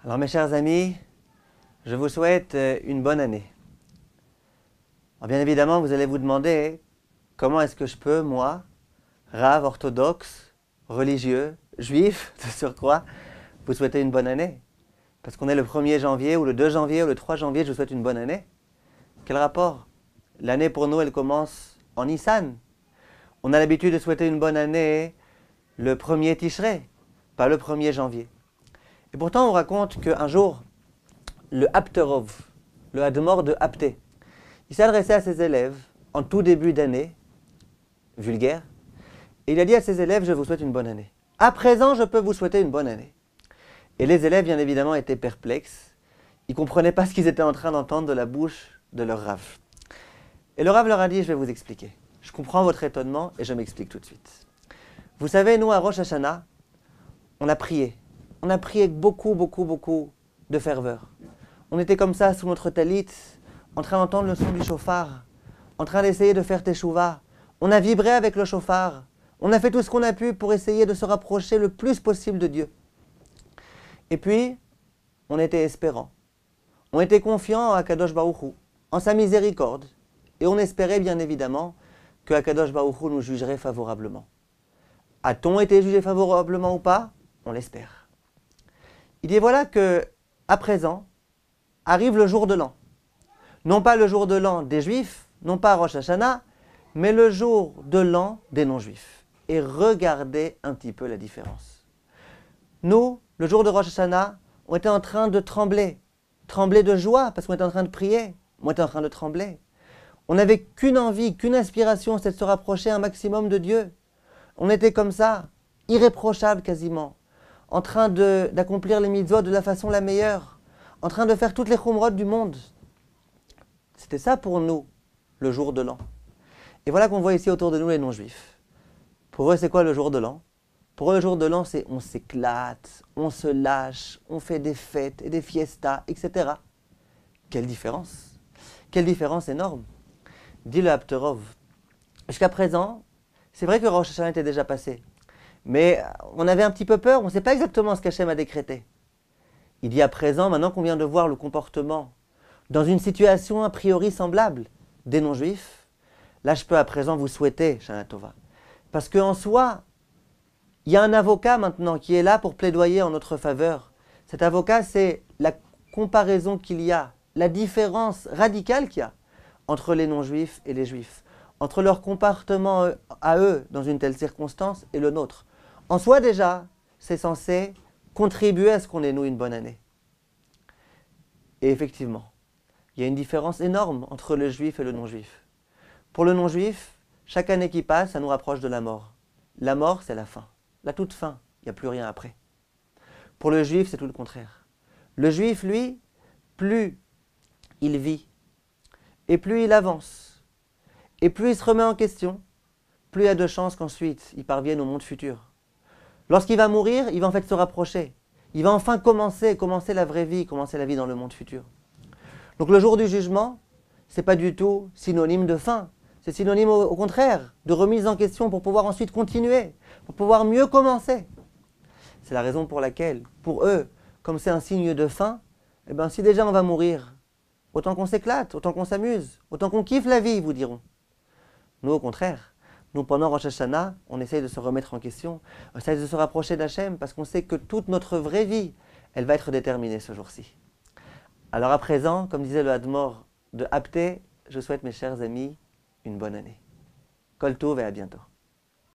Alors mes chers amis, je vous souhaite une bonne année. Alors, bien évidemment, vous allez vous demander comment est-ce que je peux, moi, rave, orthodoxe, religieux, juif, de surcroît, vous souhaiter une bonne année. Parce qu'on est le 1er janvier, ou le 2 janvier, ou le 3 janvier, je vous souhaite une bonne année. Quel rapport? L'année pour nous, elle commence en Nissan. On a l'habitude de souhaiter une bonne année le 1er Tishrei, pas le 1er janvier. Et pourtant, on raconte qu'un jour, le Apterov, le Hadmor de Apté, il s'adressait à ses élèves en tout début d'année, vulgaire, et il a dit à ses élèves, je vous souhaite une bonne année. À présent, je peux vous souhaiter une bonne année. Et les élèves, bien évidemment, étaient perplexes. Ils ne comprenaient pas ce qu'ils étaient en train d'entendre de la bouche de leur Rav. Et le Rav leur a dit, je vais vous expliquer. Je comprends votre étonnement et je m'explique tout de suite. Vous savez, nous, à Rosh Hashanah, on a prié. On a prié avec beaucoup de ferveur. On était comme ça, sous notre talit, en train d'entendre le son du chauffard, en train d'essayer de faire teshuva. On a vibré avec le chauffard. On a fait tout ce qu'on a pu pour essayer de se rapprocher le plus possible de Dieu. Et puis, on était espérants. On était confiants à Kadosh Baruch Hu, en sa miséricorde. Et on espérait bien évidemment que Kadosh Baruch Hu nous jugerait favorablement. A-t-on été jugé favorablement ou pas? On l'espère. Il dit voilà que, à présent, arrive le jour de l'an. Non pas le jour de l'an des Juifs, non pas Rosh Hashanah, mais le jour de l'an des non-Juifs. Et regardez un petit peu la différence. Nous, le jour de Rosh Hashanah, on était en train de trembler. Trembler de joie parce qu'on était en train de prier. On était en train de trembler. On n'avait qu'une envie, qu'une aspiration, c'est de se rapprocher un maximum de Dieu. On était comme ça, irréprochable quasiment, en train d'accomplir les mitzvot de la façon la meilleure, en train de faire toutes les chumrot du monde. C'était ça pour nous, le jour de l'an. Et voilà qu'on voit ici autour de nous les non-juifs. Pour eux, c'est quoi le jour de l'an? Pour eux, le jour de l'an, c'est on s'éclate, on se lâche, on fait des fêtes et des fiestas, etc. Quelle différence! Quelle différence énorme! Dit le Apterov. Jusqu'à présent, c'est vrai que Rosh Hashanah était déjà passé. Mais on avait un petit peu peur, on ne sait pas exactement ce qu'Hachem a décrété. Il dit à présent, maintenant qu'on vient de voir le comportement, dans une situation a priori semblable des non-juifs, là je peux à présent vous souhaiter, Shana Tova. Parce qu'en soi, il y a un avocat maintenant qui est là pour plaidoyer en notre faveur. Cet avocat, c'est la comparaison qu'il y a, la différence radicale qu'il y a entre les non-juifs et les juifs, entre leur comportement à eux dans une telle circonstance et le nôtre. En soi déjà, c'est censé contribuer à ce qu'on ait nous une bonne année. Et effectivement, il y a une différence énorme entre le juif et le non-juif. Pour le non-juif, chaque année qui passe, ça nous rapproche de la mort. La mort, c'est la fin. La toute fin, il n'y a plus rien après. Pour le juif, c'est tout le contraire. Le juif, lui, plus il vit, et plus il avance, et plus il se remet en question, plus il y a de chances qu'ensuite il parvienne au monde futur. Lorsqu'il va mourir, il va en fait se rapprocher. Il va enfin commencer la vraie vie, commencer la vie dans le monde futur. Donc le jour du jugement, ce n'est pas du tout synonyme de fin. C'est synonyme au contraire de remise en question pour pouvoir ensuite continuer, pour pouvoir mieux commencer. C'est la raison pour laquelle, pour eux, comme c'est un signe de fin, eh bien, si déjà on va mourir, autant qu'on s'éclate, autant qu'on s'amuse, autant qu'on kiffe la vie, ils vous diront. Nous, au contraire. Nous, pendant Rosh Hashanah, on essaye de se remettre en question, on essaye de se rapprocher d'Hachem parce qu'on sait que toute notre vraie vie, elle va être déterminée ce jour-ci. Alors à présent, comme disait le Hadmor de Apté, je souhaite mes chers amis une bonne année. Kol Tov et à bientôt.